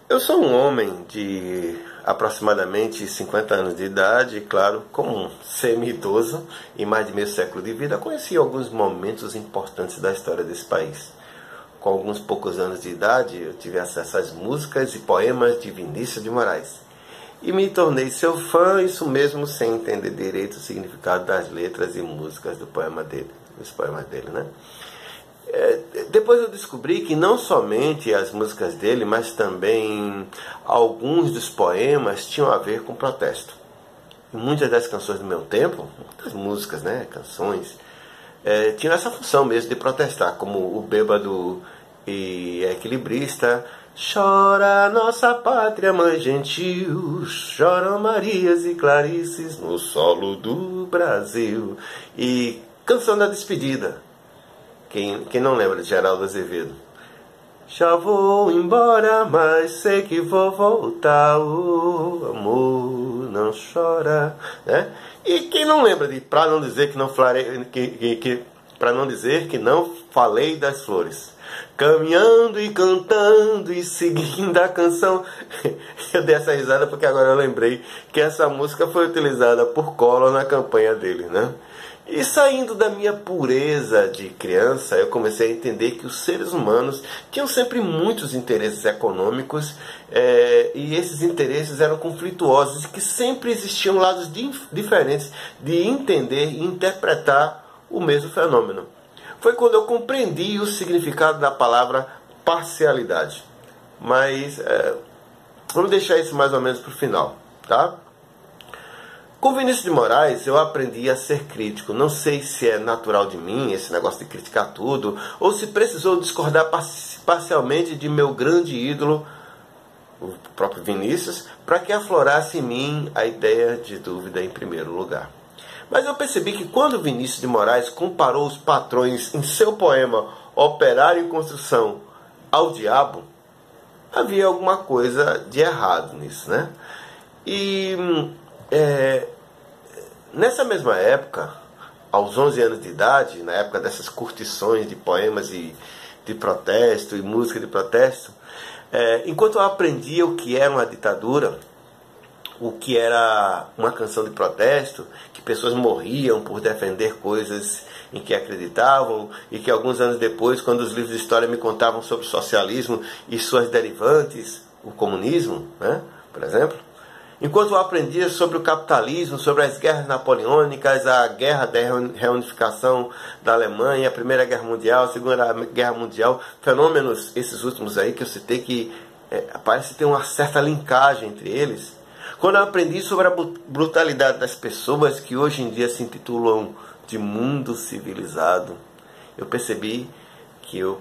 Eu sou um homem de aproximadamente 50 anos de idade, claro, como um semi-idoso, em mais de meio século de vida, conheci alguns momentos importantes da história desse país. Com alguns poucos anos de idade, eu tive acesso às músicas e poemas de Vinícius de Moraes. E me tornei seu fã, isso mesmo sem entender direito o significado das letras e músicas dos poemas dele, né? Depois eu descobri que não somente as músicas dele, mas também alguns dos poemas tinham a ver com protesto. E muitas das canções do meu tempo, muitas músicas, né, canções, tinham essa função mesmo de protestar, como o Bêbado e Equilibrista. Chora nossa pátria, mãe gentil, choram Marias e Clarices no solo do Brasil. E Canção da Despedida. Quem não lembra de Geraldo Azevedo? Já vou embora, mas sei que vou voltar, o amor não chora, né? E quem não lembra de Pra não dizer que não para não dizer que não falei das flores, caminhando e cantando e seguindo a canção. Eu dei essa risada porque agora eu lembrei que essa música foi utilizada por Collor na campanha dele, né? E saindo da minha pureza de criança, eu comecei a entender que os seres humanos tinham sempre muitos interesses econômicos, e esses interesses eram conflituosos e que sempre existiam lados diferentes de entender e interpretar o mesmo fenômeno. Foi quando eu compreendi o significado da palavra parcialidade. Mas vamos deixar isso mais ou menos para o final, tá? Com Vinícius de Moraes eu aprendi a ser crítico. Não sei se é natural de mim esse negócio de criticar tudo, ou se precisou discordar parcialmente de meu grande ídolo, o próprio Vinícius, para que aflorasse em mim a ideia de dúvida em primeiro lugar. Mas eu percebi que quando Vinícius de Moraes comparou os patrões em seu poema Operário em Construção ao diabo, havia alguma coisa de errado nisso, né? E nessa mesma época, aos 11 anos de idade, na época dessas curtições de poemas de protesto e música de protesto, enquanto eu aprendia o que era uma ditadura, o que era uma canção de protesto, que pessoas morriam por defender coisas em que acreditavam, e que alguns anos depois, quando os livros de história me contavam sobre o socialismo e suas derivantes, o comunismo, né, por exemplo, enquanto eu aprendia sobre o capitalismo, sobre as guerras napoleônicas, a guerra da reunificação da Alemanha, a Primeira Guerra Mundial, a Segunda Guerra Mundial, fenômenos, esses últimos aí que eu citei, que parece ter uma certa linkagem entre eles. Quando eu aprendi sobre a brutalidade das pessoas que hoje em dia se intitulam de mundo civilizado, eu percebi que eu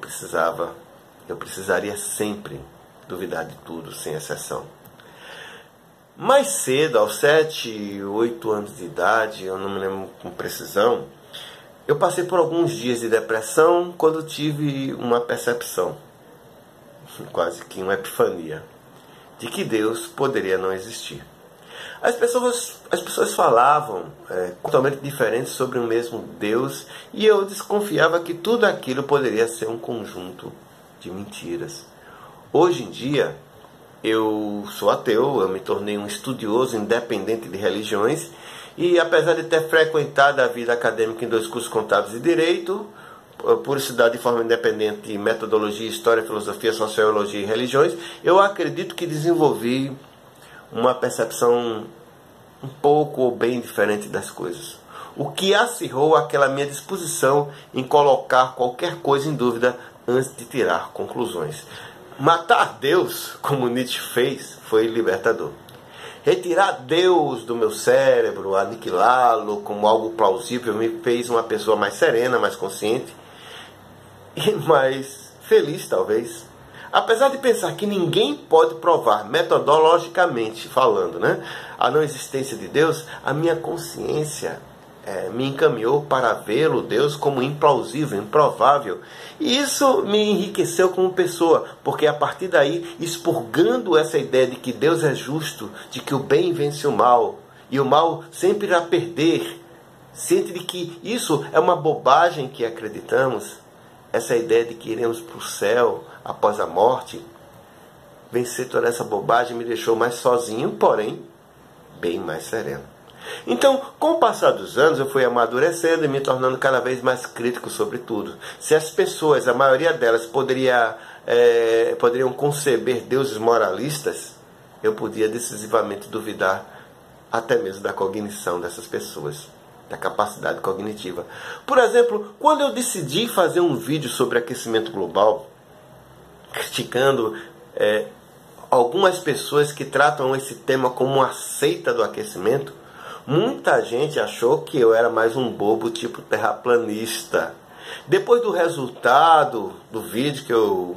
precisaria sempre duvidar de tudo, sem exceção. Mais cedo, aos 7, 8 anos de idade, eu não me lembro com precisão, eu passei por alguns dias de depressão quando tive uma percepção, quase que uma epifania, de que Deus poderia não existir. As pessoas falavam totalmente diferentes sobre o mesmo Deus, e eu desconfiava que tudo aquilo poderia ser um conjunto de mentiras. Hoje em dia, eu sou ateu, eu me tornei um estudioso independente de religiões, e apesar de ter frequentado a vida acadêmica em 2 cursos contábeis e direito, por estudar de forma independente metodologia, história, filosofia, sociologia e religiões, eu acredito que desenvolvi uma percepção um pouco ou bem diferente das coisas, o que acirrou aquela minha disposição em colocar qualquer coisa em dúvida antes de tirar conclusões. Matar Deus, como Nietzsche fez, foi libertador. Retirar Deus do meu cérebro, aniquilá-lo como algo plausível, me fez uma pessoa mais serena, mais consciente e mais feliz, talvez. Apesar de pensar que ninguém pode provar, metodologicamente falando, né, a não existência de Deus, a minha consciência me encaminhou para vê-lo, Deus, como implausível, improvável. E isso me enriqueceu como pessoa, porque a partir daí, expurgando essa ideia de que Deus é justo, de que o bem vence o mal, e o mal sempre irá perder, ciente de que isso é uma bobagem que acreditamos, essa ideia de que iremos para o céu após a morte, vencer toda essa bobagem me deixou mais sozinho, porém, bem mais sereno. Então, com o passar dos anos, eu fui amadurecendo e me tornando cada vez mais crítico sobre tudo. Se as pessoas, a maioria delas, poderiam conceber deuses moralistas, eu podia decisivamente duvidar até mesmo da cognição dessas pessoas, da capacidade cognitiva. Por exemplo, quando eu decidi fazer um vídeo sobre aquecimento global, criticando algumas pessoas que tratam esse tema como uma seita do aquecimento, muita gente achou que eu era mais um bobo tipo terraplanista. Depois do resultado do vídeo que eu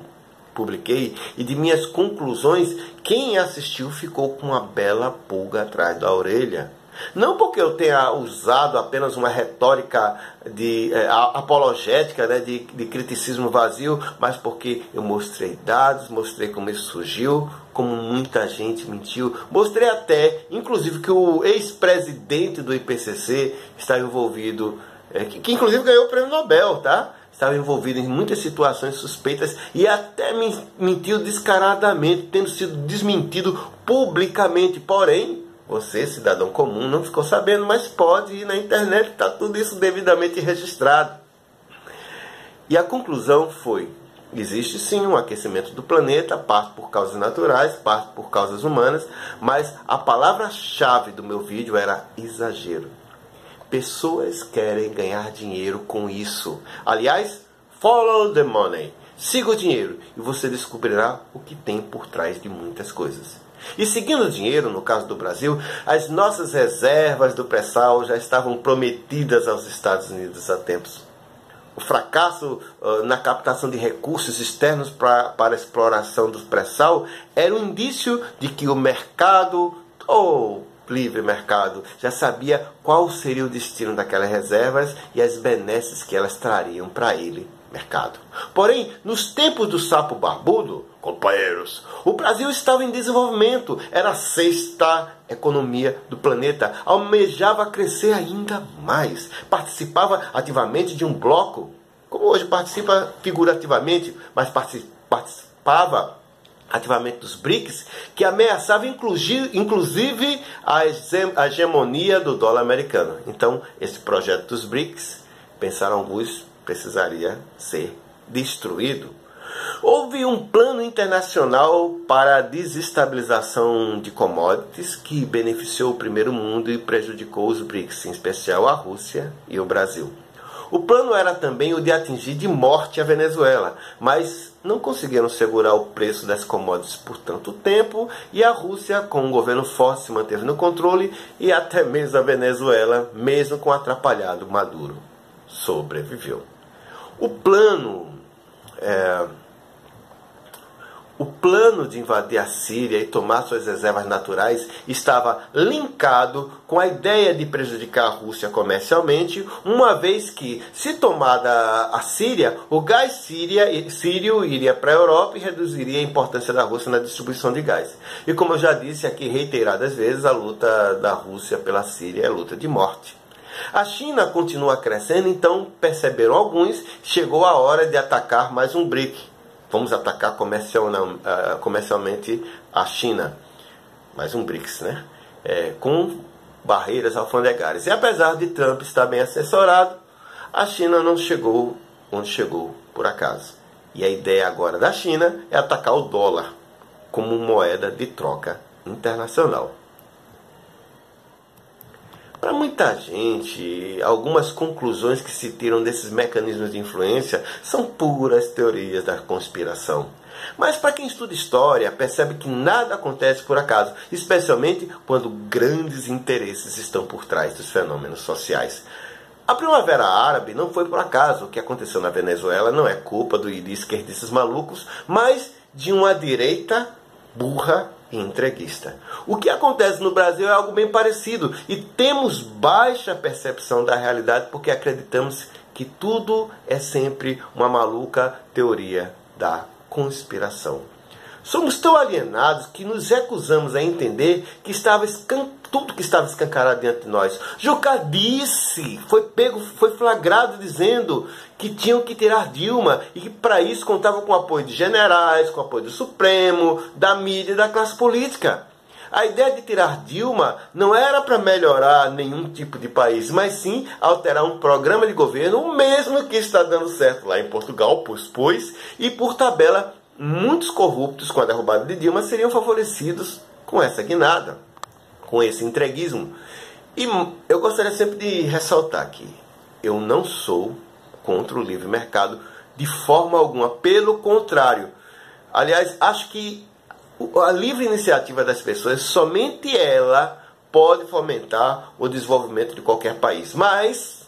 publiquei e de minhas conclusões, quem assistiu ficou com uma bela pulga atrás da orelha. Não porque eu tenha usado apenas uma retórica apologética, né, de criticismo vazio, mas porque eu mostrei dados, mostrei como isso surgiu, como muita gente mentiu. Mostrei até, inclusive, que o ex-presidente do IPCC está envolvido, que inclusive ganhou o prêmio Nobel, tá? Estava envolvido em muitas situações suspeitas e até mentiu descaradamente, tendo sido desmentido publicamente. Porém, você, cidadão comum, não ficou sabendo, mas pode ir na internet, está tudo isso devidamente registrado. E a conclusão foi: existe sim um aquecimento do planeta, parte por causas naturais, parte por causas humanas, mas a palavra-chave do meu vídeo era exagero. Pessoas querem ganhar dinheiro com isso. Aliás, follow the money. Siga o dinheiro e você descobrirá o que tem por trás de muitas coisas. E seguindo o dinheiro, no caso do Brasil, as nossas reservas do pré-sal já estavam prometidas aos Estados Unidos há tempos. O fracasso na captação de recursos externos para a exploração do pré-sal era um indício de que o mercado, livre mercado, já sabia qual seria o destino daquelas reservas e as benesses que elas trariam para ele, mercado. Porém, nos tempos do sapo barbudo, companheiros, o Brasil estava em desenvolvimento, era a sexta economia do planeta, almejava crescer ainda mais, participava ativamente de um bloco, como hoje participa figurativamente, mas participava ativamente dos BRICS, que ameaçava inclusive a hegemonia do dólar americano. Então, esse projeto dos BRICS, pensaram alguns, precisaria ser destruído. Houve um plano internacional para a desestabilização de commodities que beneficiou o primeiro mundo e prejudicou os BRICS, em especial a Rússia e o Brasil. O plano era também o de atingir de morte a Venezuela, mas não conseguiram segurar o preço das commodities por tanto tempo e a Rússia, com um governo forte, se manteve no controle e até mesmo a Venezuela, mesmo com o atrapalhado Maduro, sobreviveu. O plano de invadir a Síria e tomar suas reservas naturais estava linkado com a ideia de prejudicar a Rússia comercialmente, uma vez que, se tomada a Síria, o gás sírio iria para a Europa e reduziria a importância da Rússia na distribuição de gás. E como eu já disse aqui reiteradas vezes, a luta da Rússia pela Síria é luta de morte. A China continua crescendo, então perceberam alguns, chegou a hora de atacar mais um BRIC. Vamos atacar comercialmente a China. Mais um BRICS, né? Com barreiras alfandegárias. E apesar de Trump estar bem assessorado, a China não chegou onde chegou por acaso. E a ideia agora da China é atacar o dólar como moeda de troca internacional. Para muita gente, algumas conclusões que se tiram desses mecanismos de influência são puras teorias da conspiração. Mas para quem estuda história, percebe que nada acontece por acaso, especialmente quando grandes interesses estão por trás dos fenômenos sociais. A Primavera Árabe não foi por acaso. O que aconteceu na Venezuela não é culpa de esquerdistas malucos, mas de uma direita burra e entreguista. O que acontece no Brasil é algo bem parecido e temos baixa percepção da realidade porque acreditamos que tudo é sempre uma maluca teoria da conspiração. Somos tão alienados que nos recusamos a entender que tudo que estava escancarado diante de nós. Jucá disse, foi flagrado dizendo que tinham que tirar Dilma e que para isso contavam com o apoio de generais, com o apoio do Supremo, da mídia e da classe política. A ideia de tirar Dilma não era para melhorar nenhum tipo de país, mas sim alterar um programa de governo, o mesmo que está dando certo lá em Portugal, pois, e por tabela, muitos corruptos com a derrubada de Dilma seriam favorecidos com essa guinada, com esse entreguismo. E eu gostaria sempre de ressaltar aqui, eu não sou contra o livre mercado de forma alguma, pelo contrário. Aliás, acho que a livre iniciativa das pessoas, somente ela pode fomentar o desenvolvimento de qualquer país. Mas,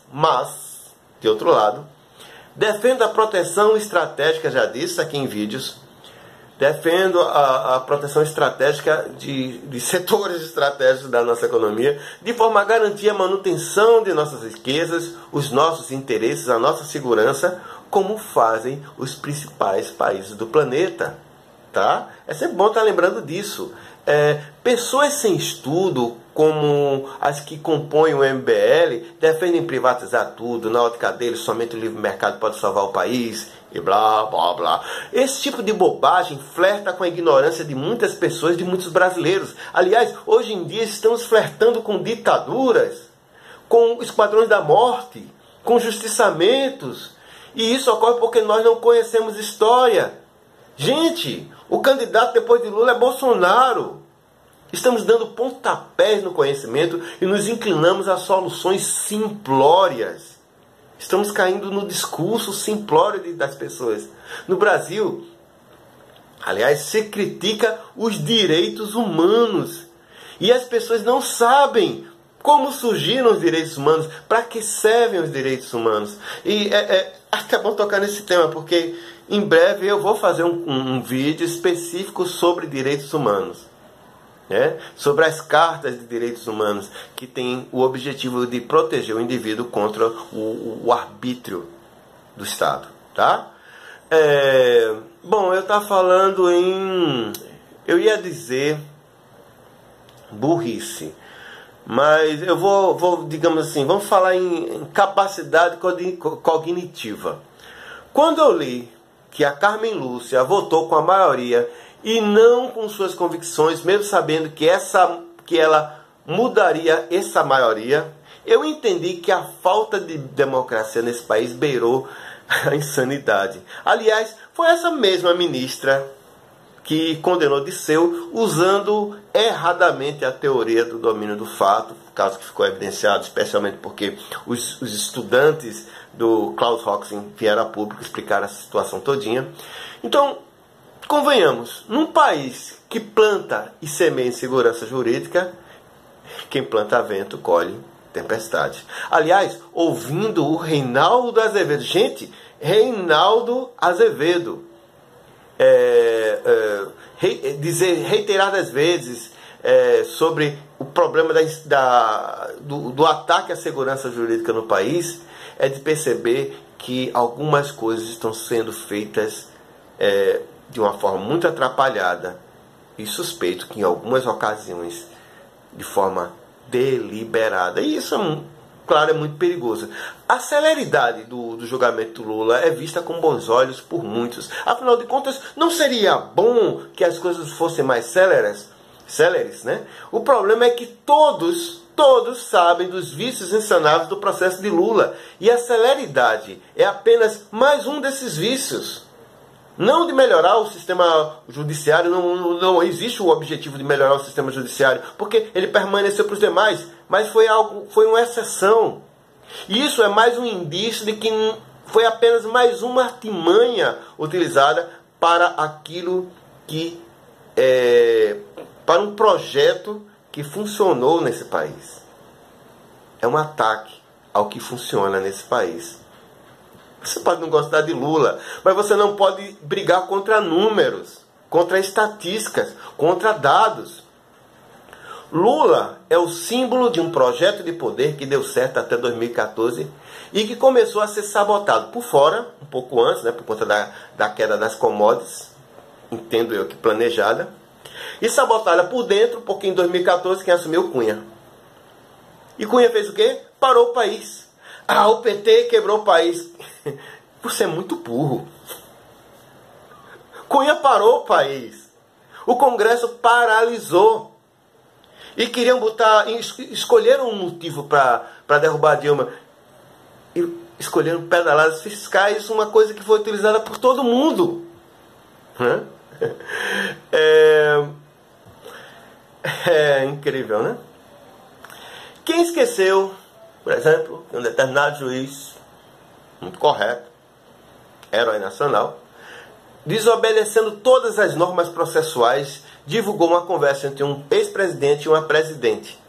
de outro lado, defendo a proteção estratégica, já disse aqui em vídeos, defendo a proteção estratégica de setores estratégicos da nossa economia, de forma a garantir a manutenção de nossas riquezas, os nossos interesses, a nossa segurança, como fazem os principais países do planeta. Tá? É sempre bom estar lembrando disso. Pessoas sem estudo, como as que compõem o MBL, defendem privatizar tudo, na ótica deles somente o livre mercado pode salvar o país, e blá, blá, blá. Esse tipo de bobagem flerta com a ignorância de muitas pessoas, de muitos brasileiros. Aliás, hoje em dia estamos flertando com ditaduras, com esquadrões da morte, com justiçamentos. E isso ocorre porque nós não conhecemos história. Gente, o candidato depois de Lula é Bolsonaro. Estamos dando pontapés no conhecimento e nos inclinamos a soluções simplórias. Estamos caindo no discurso simplório das pessoas. No Brasil, aliás, se critica os direitos humanos. E as pessoas não sabem como surgiram os direitos humanos, para que servem os direitos humanos. E é até bom tocar nesse tema, porque em breve eu vou fazer um vídeo específico sobre direitos humanos, né? Sobre as cartas de direitos humanos, que tem o objetivo de proteger o indivíduo contra o arbítrio do Estado. Tá? Bom, eu estava falando eu ia dizer burrice, mas eu vou digamos assim, vamos falar em capacidade cognitiva. Quando eu li que a Carmen Lúcia votou com a maioria e não com suas convicções, mesmo sabendo que ela mudaria essa maioria, eu entendi que a falta de democracia nesse país beirou a insanidade. Aliás, foi essa mesma ministra que condenou Disseu usando erradamente a teoria do domínio do fato, caso que ficou evidenciado, especialmente porque os estudantes do Klaus Hoxen vieram a público explicar a situação todinha. Então, convenhamos, num país que planta e semeia insegurança jurídica, quem planta vento colhe tempestade. Aliás, ouvindo o Reinaldo Azevedo, gente, Reinaldo Azevedo, dizer reiteradas vezes sobre o problema do ataque à segurança jurídica no país, é de perceber que algumas coisas estão sendo feitas de uma forma muito atrapalhada e suspeito que em algumas ocasiões de forma deliberada. E isso, claro, é muito perigoso. A celeridade do julgamento do Lula é vista com bons olhos por muitos. Afinal de contas, não seria bom que as coisas fossem mais céleres, né? O problema é que todos sabem dos vícios insanáveis do processo de Lula. E a celeridade é apenas mais um desses vícios. Não de melhorar o sistema judiciário, não existe o objetivo de melhorar o sistema judiciário, porque ele permaneceu para os demais, mas foi uma exceção. E isso é mais um indício de que foi apenas mais uma artimanha utilizada para aquilo que para um projeto que funcionou nesse país. É um ataque ao que funciona nesse país. Você pode não gostar de Lula, mas você não pode brigar contra números, contra estatísticas, contra dados. Lula é o símbolo de um projeto de poder que deu certo até 2014 e que começou a ser sabotado por fora, um pouco antes, né, por conta da queda das commodities, entendo eu que planejada, e sabotada por dentro, porque em 2014 quem assumiu? Cunha. E Cunha fez o quê? Parou o país. Ah, o PT quebrou o país. Você é muito burro. Cunha parou o país. O Congresso paralisou. E queriam escolheram um motivo para derrubar Dilma. E escolheram pedaladas fiscais, uma coisa que foi utilizada por todo mundo. É incrível, né? Quem esqueceu, por exemplo, que um determinado juiz, muito correto, herói nacional, desobedecendo todas as normas processuais, divulgou uma conversa entre um ex-presidente e uma presidente,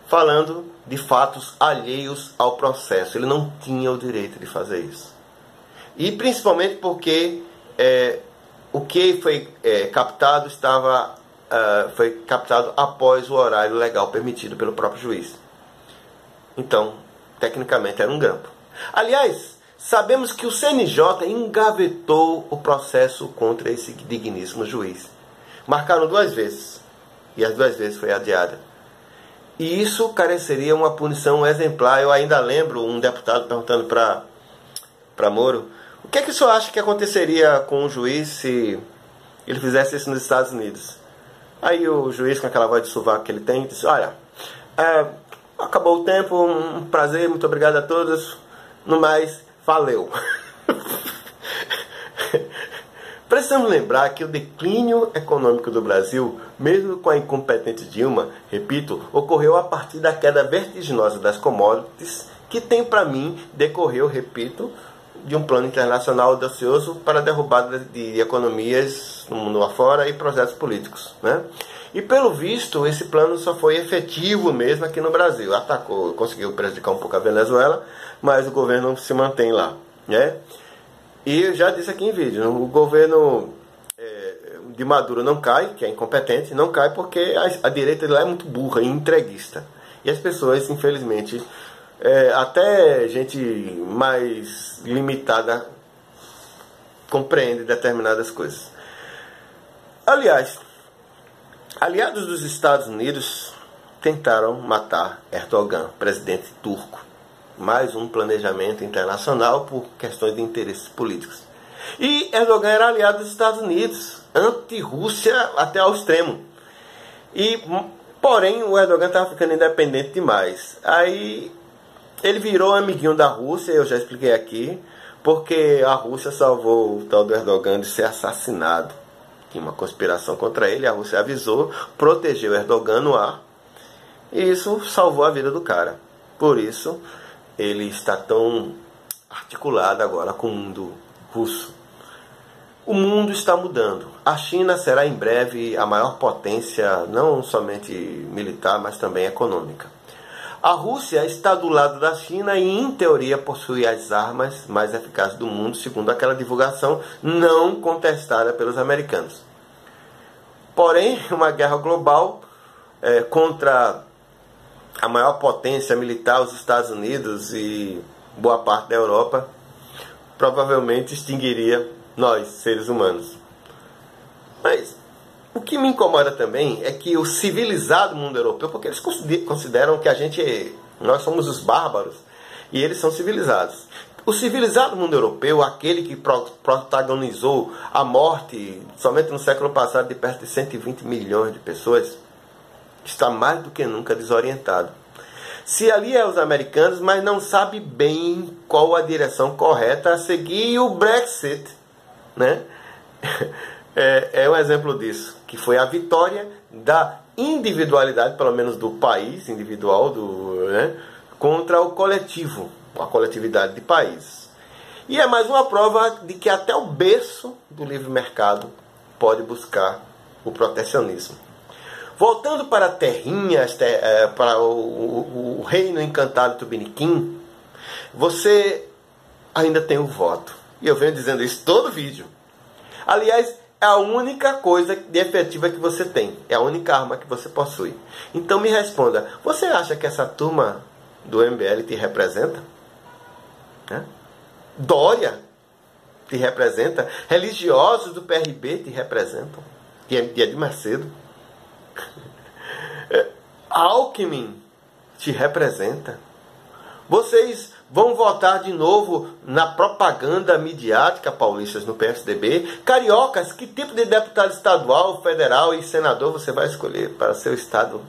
falando de fatos alheios ao processo. Ele não tinha o direito de fazer isso. E principalmente porque o que foi captado foi captado após o horário legal permitido pelo próprio juiz. Então, tecnicamente era um grampo. Aliás, sabemos que o CNJ engavetou o processo contra esse digníssimo juiz. Marcaram 2 vezes. E as 2 vezes foi adiada. E isso careceria uma punição exemplar. Eu ainda lembro um deputado perguntando para Moro: o que é que o senhor acha que aconteceria com o juiz se ele fizesse isso nos Estados Unidos? Aí o juiz, com aquela voz de sovaco que ele tem, disse: olha, acabou o tempo, um prazer, muito obrigado a todos, no mais, valeu. Precisamos lembrar que o declínio econômico do Brasil, mesmo com a incompetente Dilma, repito, ocorreu a partir da queda vertiginosa das commodities, que tem para mim decorreu, repito, de um plano internacional audacioso para a derrubada de economias no mundo afora e projetos políticos, né? E pelo visto, esse plano só foi efetivo mesmo aqui no Brasil. Atacou, conseguiu prejudicar um pouco a Venezuela, mas o governo se mantém lá, né? E eu já disse aqui em vídeo, o governo de Maduro não cai, que é incompetente, não cai porque a direita lá é muito burra e entreguista. E as pessoas, infelizmente, até gente mais limitada compreende determinadas coisas. Aliás, aliados dos Estados Unidos tentaram matar Erdogan, presidente turco. Mais um planejamento internacional por questões de interesses políticos. E Erdogan era aliado dos Estados Unidos, anti-Rússia até ao extremo. Porém, o Erdogan estava ficando independente demais. Aí ele virou amiguinho da Rússia, eu já expliquei aqui, porque a Rússia salvou o tal do Erdogan de ser assassinado. Tinha uma conspiração contra ele, a Rússia avisou, protegeu Erdogan no ar, e isso salvou a vida do cara. Por isso, ele está tão articulado agora com o mundo russo. O mundo está mudando. A China será em breve a maior potência, não somente militar, mas também econômica. A Rússia está do lado da China e, em teoria, possui as armas mais eficazes do mundo, segundo aquela divulgação não contestada pelos americanos. Porém, uma guerra global contra a maior potência militar, os Estados Unidos e boa parte da Europa, provavelmente extinguiria nós, seres humanos. Mas o que me incomoda também é que o civilizado mundo europeu, porque eles consideram que nós somos os bárbaros e eles são civilizados. O civilizado mundo europeu, aquele que protagonizou a morte somente no século passado de perto de 120 milhões de pessoas, está mais do que nunca desorientado. Se ali é os americanos, mas não sabe bem qual a direção correta a seguir, e o Brexit, né? É um exemplo disso, que foi a vitória da individualidade, pelo menos do país individual, né, contra o coletivo, a coletividade de países. E é mais uma prova de que até o berço do livre mercado pode buscar o protecionismo. Voltando para a terrinha, para o reino encantado Tupiniquim, você ainda tem o voto. E eu venho dizendo isso todo vídeo. Aliás, é a única coisa de efetiva que você tem. É a única arma que você possui. Então me responda, você acha que essa turma do MBL te representa? Dória te representa, religiosos do PRB te representam, que é de Macedo. Alckmin te representa. Vocês vão votar de novo na propaganda midiática, paulistas, no PSDB. Cariocas, que tipo de deputado estadual, federal e senador você vai escolher para seu estado,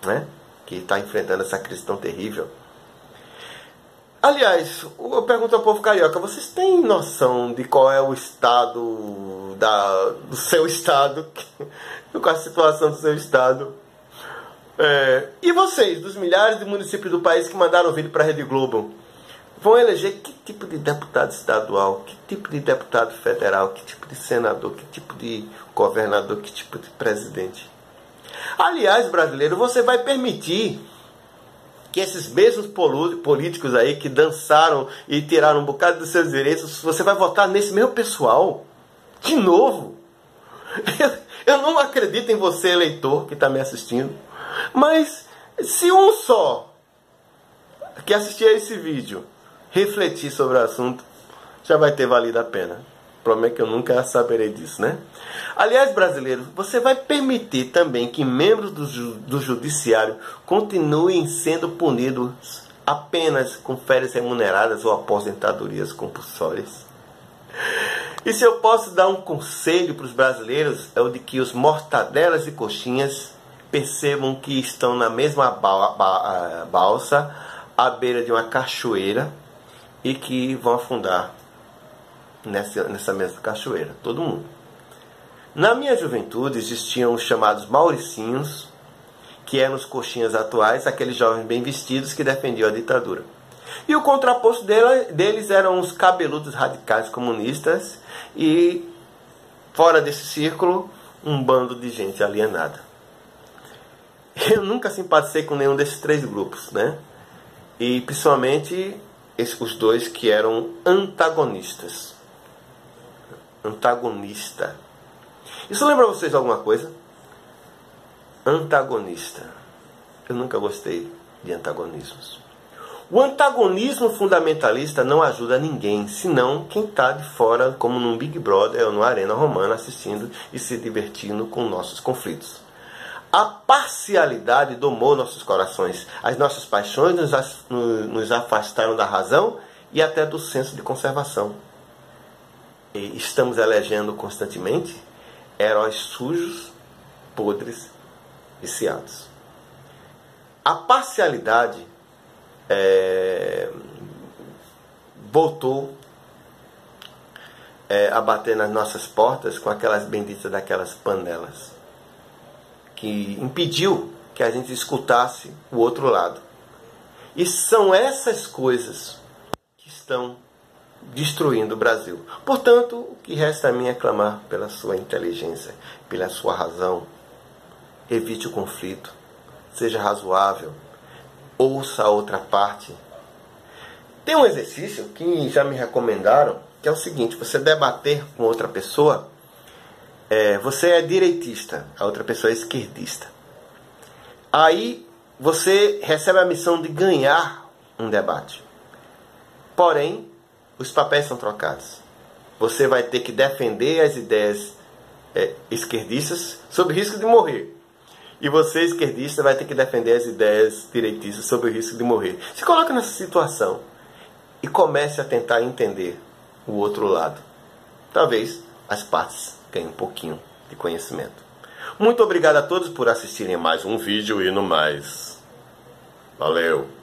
né, que está enfrentando essa crise tão terrível? Aliás, eu pergunto ao povo carioca, vocês têm noção de qual é o estado do seu estado? Qual a situação do seu estado? E vocês, dos milhares de municípios do país que mandaram vídeo para a Rede Globo, vão eleger que tipo de deputado estadual, que tipo de deputado federal, que tipo de senador, que tipo de governador, que tipo de presidente? Aliás, brasileiro, você vai permitir que esses mesmos políticos aí que dançaram e tiraram um bocado dos seus direitos, você vai votar nesse mesmo pessoal? De novo? Eu não acredito em você, eleitor, que está me assistindo. Mas se um só que assistir a esse vídeo refletir sobre o assunto, já vai ter valido a pena. Prometo que eu nunca saberei disso, né? Aliás, brasileiro, você vai permitir também que membros do judiciário continuem sendo punidos apenas com férias remuneradas ou aposentadorias compulsórias? E se eu posso dar um conselho para os brasileiros, é o de que os mortadelas e coxinhas percebam que estão na mesma balsa, à beira de uma cachoeira, e que vão afundar nessa mesma cachoeira, todo mundo. Na minha juventude existiam os chamados mauricinhos, que eram os coxinhas atuais, aqueles jovens bem vestidos que defendiam a ditadura. E o contraposto deles eram os cabeludos radicais comunistas e, fora desse círculo, um bando de gente alienada. Eu nunca simpatizei com nenhum desses três grupos, né? E principalmente os dois que eram antagonistas. Antagonista. Isso lembra vocês alguma coisa? Antagonista. Eu nunca gostei de antagonismos. O antagonismo fundamentalista não ajuda ninguém, senão quem está de fora, como num Big Brother ou numa Arena Romana, assistindo e se divertindo com nossos conflitos. A parcialidade domou nossos corações. As nossas paixões nos afastaram da razão e até do senso de conservação. E estamos elegendo constantemente heróis sujos, podres, viciados. A parcialidade voltou a bater nas nossas portas com aquelas benditas daquelas panelas, que impediu que a gente escutasse o outro lado. E são essas coisas que estão destruindo o Brasil. Portanto, o que resta a mim é clamar pela sua inteligência, pela sua razão. Evite o conflito, seja razoável, ouça a outra parte. Tem um exercício que já me recomendaram, que é o seguinte: você debater com outra pessoa. Você é direitista, a outra pessoa é esquerdista. Aí você recebe a missão de ganhar um debate. Porém, os papéis são trocados. Você vai ter que defender as ideias esquerdistas sob risco de morrer. E você, esquerdista, vai ter que defender as ideias direitistas sob o risco de morrer. Se coloque nessa situação e comece a tentar entender o outro lado. Talvez as partes ganhem um pouquinho de conhecimento. Muito obrigado a todos por assistirem mais um vídeo e no mais. Valeu!